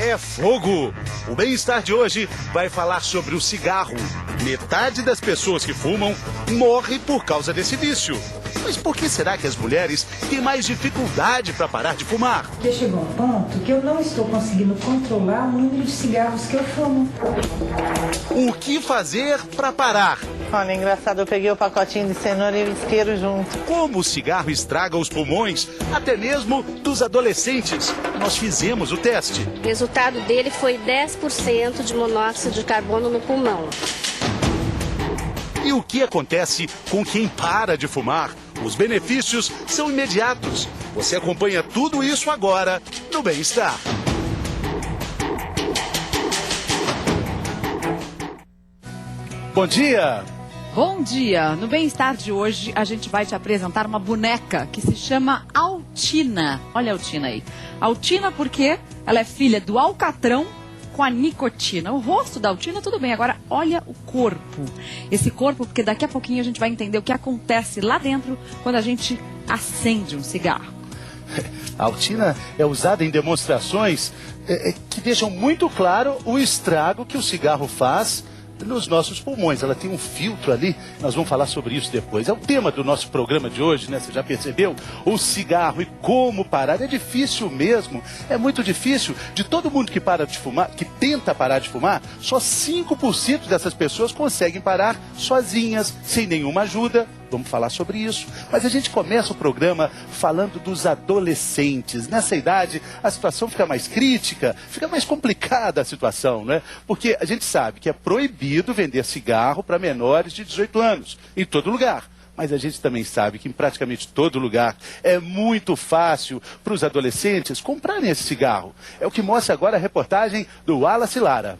é fogo. O Bem-Estar de hoje vai falar sobre o cigarro. Metade das pessoas que fumam morre por causa desse vício. Mas por que será que as mulheres têm mais dificuldade para parar de fumar? Porque chegou um ponto que eu não estou conseguindo controlar o número de cigarros que eu fumo. O que fazer para parar? Olha, engraçado, eu peguei o pacotinho de cenoura e o isqueiro junto. Como o cigarro estraga os pulmões, até mesmo dos adolescentes. Nós fizemos o teste. O resultado dele foi 10% de monóxido de carbono no pulmão. E o que acontece com quem para de fumar? Os benefícios são imediatos. Você acompanha tudo isso agora no Bem-Estar. Bom dia! Bom dia! No Bem-Estar de hoje, a gente vai te apresentar uma boneca que se chama Altina. Olha a Altina aí. Altina porque ela é filha do alcatrão com a nicotina. O rosto da Altina, tudo bem. Agora, olha o corpo. Esse corpo, porque daqui a pouquinho a gente vai entender o que acontece lá dentro quando a gente acende um cigarro. A Altina é usada em demonstrações que deixam muito claro o estrago que o cigarro faz nos nossos pulmões. Ela tem um filtro ali, nós vamos falar sobre isso depois. É o tema do nosso programa de hoje, né? Você já percebeu? O cigarro e como parar. É difícil mesmo, é muito difícil. De todo mundo que para de fumar, que tenta parar de fumar, só 5% dessas pessoas conseguem parar sozinhas, sem nenhuma ajuda. Vamos falar sobre isso. Mas a gente começa o programa falando dos adolescentes. Nessa idade, a situação fica mais crítica, fica mais complicada a situação, né? Porque a gente sabe que é proibido vender cigarro para menores de 18 anos, em todo lugar. Mas a gente também sabe que em praticamente todo lugar é muito fácil para os adolescentes comprarem esse cigarro. É o que mostra agora a reportagem do Wallace Lara.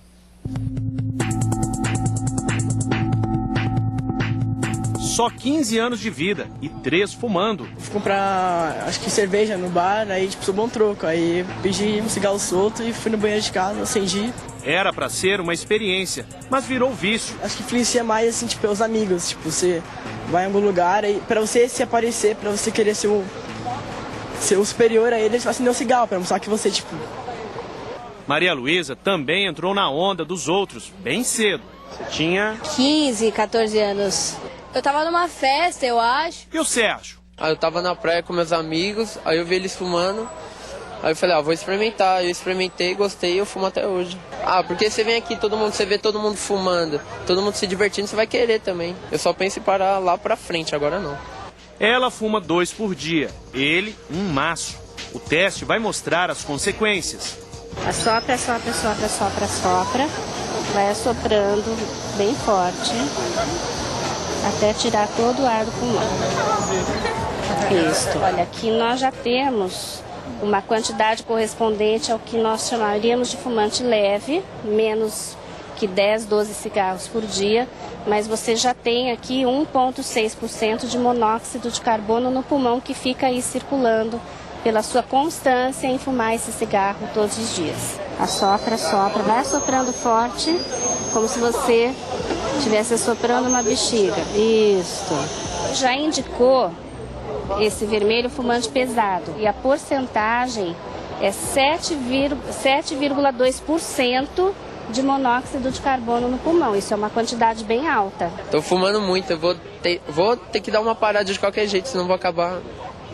Só 15 anos de vida e 3 fumando. Fui comprar, acho que cerveja no bar, aí tipo, sou bom troco. Aí pedi um cigarro solto e fui no banheiro de casa, acendi. Era pra ser uma experiência, mas virou vício. Acho que influencia mais, assim, tipo, os amigos. Tipo, você vai em algum lugar, aí pra você se aparecer, pra você querer ser o superior a eles, você vai acender um cigarro, pra mostrar que você, tipo... Maria Luísa também entrou na onda dos outros, bem cedo. Você tinha... 15, 14 anos. Eu tava numa festa, eu acho. E o Sérgio? Aí eu tava na praia com meus amigos, aí eu vi eles fumando, aí eu falei, vou experimentar. Eu experimentei, gostei e eu fumo até hoje. Porque você vem aqui, você vê todo mundo fumando, todo mundo se divertindo, você vai querer também. Eu só penso em parar lá pra frente, agora não. Ela fuma 2 por dia, ele um maço. O teste vai mostrar as consequências. Assopra, assopra, assopra, assopra, assopra. Vai assoprando bem forte, até tirar todo o ar do pulmão. Isso. Olha, aqui nós já temos uma quantidade correspondente ao que nós chamaríamos de fumante leve, menos que 10, 12 cigarros por dia, mas você já tem aqui 1,6% de monóxido de carbono no pulmão que fica aí circulando pela sua constância em fumar esse cigarro todos os dias. Assopra, assopra, vai assoprando forte, como se você estivesse assoprando uma bexiga. Isso. Já indicou esse vermelho fumante pesado. E a porcentagem é 7,2% de monóxido de carbono no pulmão. Isso é uma quantidade bem alta. Tô fumando muito, eu vou ter que dar uma parada de qualquer jeito, senão vou acabar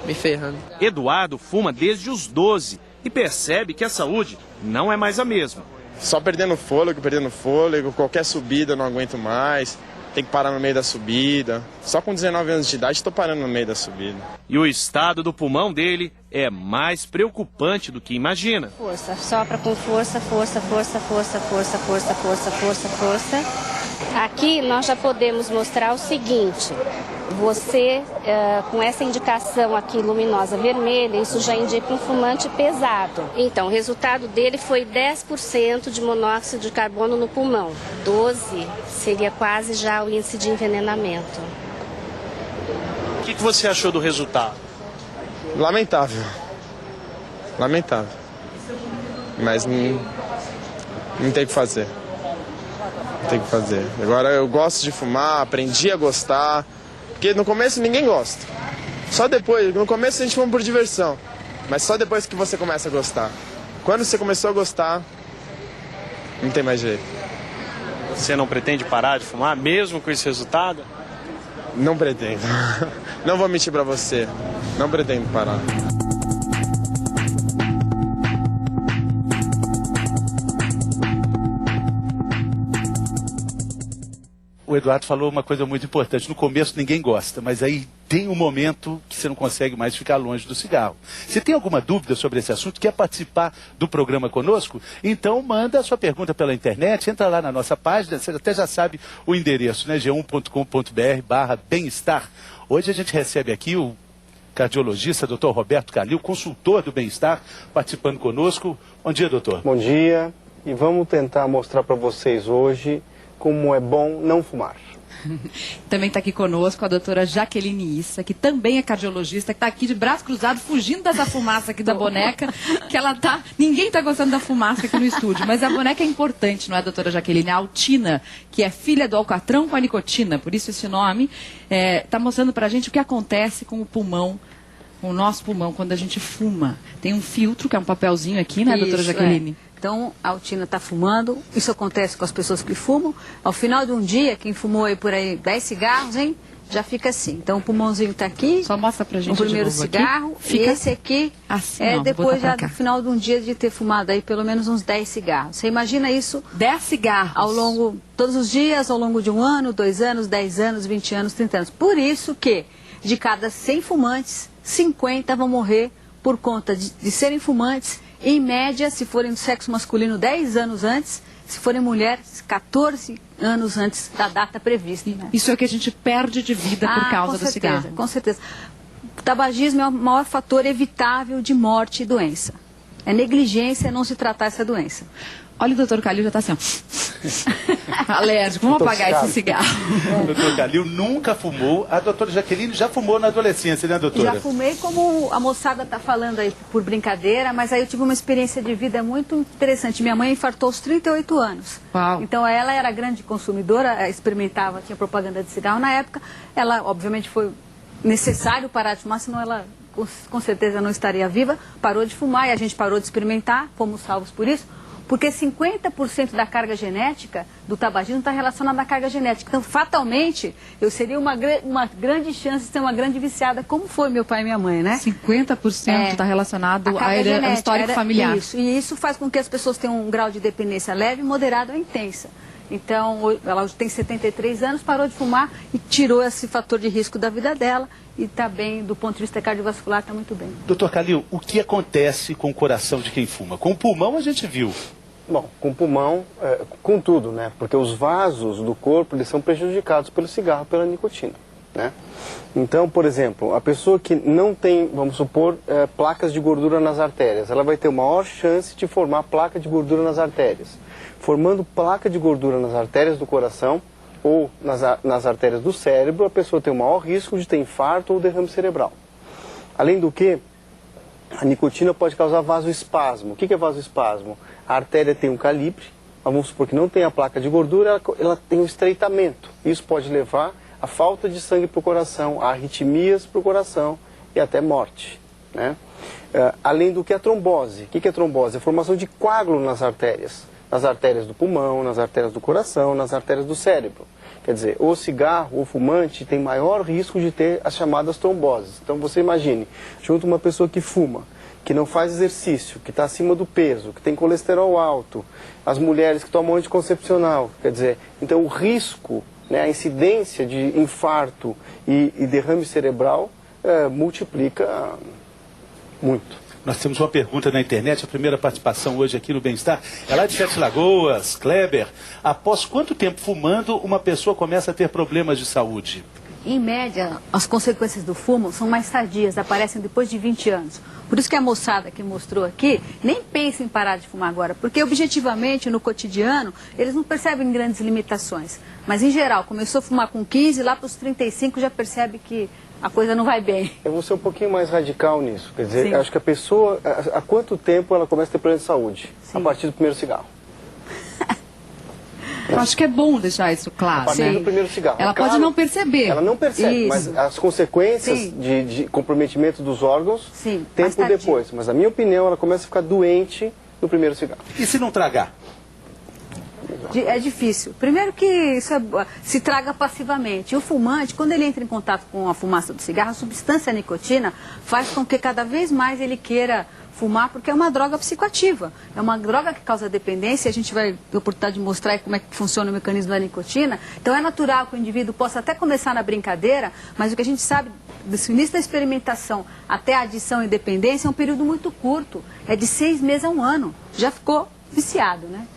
me ferrando. Eduardo fuma desde os 12 e percebe que a saúde não é mais a mesma. Só perdendo fôlego, qualquer subida eu não aguento mais, tem que parar no meio da subida. Só com 19 anos de idade estou parando no meio da subida. E o estado do pulmão dele é mais preocupante do que imagina. Força, sopra com força, força, força, força, força, força, força, força, força. Aqui nós já podemos mostrar o seguinte, você com essa indicação aqui luminosa vermelha, isso já indica um fumante pesado. Então o resultado dele foi 10% de monóxido de carbono no pulmão, 12 seria quase já o índice de envenenamento. O que você achou do resultado? Lamentável, mas não tem o que fazer. Tem que fazer. Agora eu gosto de fumar, aprendi a gostar, porque no começo ninguém gosta. Só depois, no começo a gente fuma por diversão, mas só depois que você começa a gostar. Quando você começou a gostar, Não tem mais jeito. Você não pretende parar de fumar, mesmo com esse resultado? Não pretendo. Não vou mentir pra você. Não pretendo parar. O Eduardo falou uma coisa muito importante. No começo ninguém gosta, mas aí tem um momento que você não consegue mais ficar longe do cigarro. Se tem alguma dúvida sobre esse assunto, quer participar do programa conosco? Então manda a sua pergunta pela internet, entra lá na nossa página, você até já sabe o endereço, né? g1.com.br/bem-estar. Hoje a gente recebe aqui o cardiologista, Dr. Roberto Calil, consultor do bem-estar, participando conosco. Bom dia, doutor. Bom dia, e vamos tentar mostrar para vocês hoje como é bom não fumar. Também está aqui conosco a doutora Jaqueline Issa, que também é cardiologista, que está aqui de braço cruzado, fugindo dessa fumaça aqui da boneca, que ela tá... Ninguém está gostando da fumaça aqui no estúdio, mas a boneca é importante, não é, doutora Jaqueline? A Altina, que é filha do alcatrão com a nicotina, por isso esse nome, está mostrando para a gente o que acontece com o pulmão, com o nosso pulmão, quando a gente fuma. Tem um filtro, que é um papelzinho aqui, né, doutora Jaqueline? Então, a Altina está fumando, isso acontece com as pessoas que fumam. Ao final de um dia, quem fumou aí por aí 10 cigarros, hein, já fica assim. Então, o pulmãozinho está aqui. Só mostra pra gente o primeiro cigarro. Aqui. E esse aqui assim, é depois já do final de um dia de ter fumado aí pelo menos uns 10 cigarros. Você imagina isso? 10 cigarros. Ao longo, todos os dias, ao longo de 1 ano, 2 anos, 10 anos, 20 anos, 30 anos. Por isso que, de cada 100 fumantes, 50 vão morrer por conta de serem fumantes. Em média, se forem do sexo masculino, 10 anos antes, se forem mulheres, 14 anos antes da data prevista. Né? Isso é o que a gente perde de vida por causa do cigarro. Com certeza. O tabagismo é o maior fator evitável de morte e doença. É negligência não se tratar essa doença. Olha, o doutor Calil já está assim, ó. Alérgico, vamos apagar esse cigarro. O doutor Calil nunca fumou. A doutora Jaqueline já fumou na adolescência, né, doutora? Já fumei, como a moçada está falando aí por brincadeira, mas aí eu tive uma experiência de vida muito interessante. Minha mãe infartou aos 38 anos. Uau. Então ela era grande consumidora, experimentava, tinha propaganda de cigarro na época. Ela, obviamente, foi necessário parar de fumar, senão ela com certeza não estaria viva. Parou de fumar e a gente parou de experimentar, fomos salvos por isso. Porque 50% da carga genética do tabagismo está relacionada à carga genética. Então, fatalmente, eu seria uma grande chance de ser uma grande viciada, como foi meu pai e minha mãe, né? 50% está relacionado ao histórico familiar. Isso, e isso faz com que as pessoas tenham um grau de dependência leve, moderado ou intensa. Então, ela hoje tem 73 anos, parou de fumar e tirou esse fator de risco da vida dela. E está bem, do ponto de vista cardiovascular, está muito bem. Doutor Calil, o que acontece com o coração de quem fuma? Com o pulmão a gente viu. Bom, com o pulmão, com tudo, né? Porque os vasos do corpo, eles são prejudicados pelo cigarro, pela nicotina, né? Então, por exemplo, a pessoa que não tem, vamos supor, placas de gordura nas artérias, ela vai ter maior chance de formar placa de gordura nas artérias. Formando placa de gordura nas artérias do coração ou nas artérias do cérebro, a pessoa tem o maior risco de ter infarto ou derrame cerebral. Além do que, a nicotina pode causar vasoespasmo. O que é vasoespasmo? A artéria tem um calibre, vamos supor que não tem a placa de gordura, ela tem um estreitamento. Isso pode levar a falta de sangue para o coração, a arritmias para o coração e até morte, né? Além do que a trombose. O que é trombose? A formação de coágulo nas artérias do pulmão, nas artérias do coração, nas artérias do cérebro. Quer dizer, o cigarro, o fumante, tem maior risco de ter as chamadas tromboses. Então você imagine, junto uma pessoa que fuma, que não faz exercício, que está acima do peso, que tem colesterol alto, as mulheres que tomam anticoncepcional, quer dizer, então o risco, né, a incidência de infarto e derrame cerebral multiplica muito. Nós temos uma pergunta na internet, a primeira participação hoje aqui no Bem-Estar. É lá de Sete Lagoas, Kleber. Após quanto tempo fumando, uma pessoa começa a ter problemas de saúde? Em média, as consequências do fumo são mais tardias, aparecem depois de 20 anos. Por isso que a moçada que mostrou aqui nem pensa em parar de fumar agora, porque objetivamente, no cotidiano, eles não percebem grandes limitações. Mas, em geral, começou a fumar com 15, lá para os 35 já percebe que a coisa não vai bem. Eu vou ser um pouquinho mais radical nisso. Quer dizer, acho que a pessoa, há quanto tempo ela começa a ter problema de saúde? Sim. A partir do primeiro cigarro. Eu acho que é bom deixar isso claro. A partir do primeiro cigarro. Ela pode não perceber. Ela não percebe, mas as consequências de comprometimento dos órgãos, tempo depois. Mas, na minha opinião, ela começa a ficar doente no primeiro cigarro. E se não tragar? É difícil. Primeiro que isso se traga passivamente. O fumante, quando ele entra em contato com a fumaça do cigarro, a substância nicotina faz com que cada vez mais ele queira fumar, porque é uma droga psicoativa. É uma droga que causa dependência, a gente vai ter a oportunidade de mostrar como é que funciona o mecanismo da nicotina. Então é natural que o indivíduo possa até começar na brincadeira, mas o que a gente sabe, do início da experimentação até a adição e dependência, é um período muito curto. É de 6 meses a 1 ano. Já ficou viciado, né?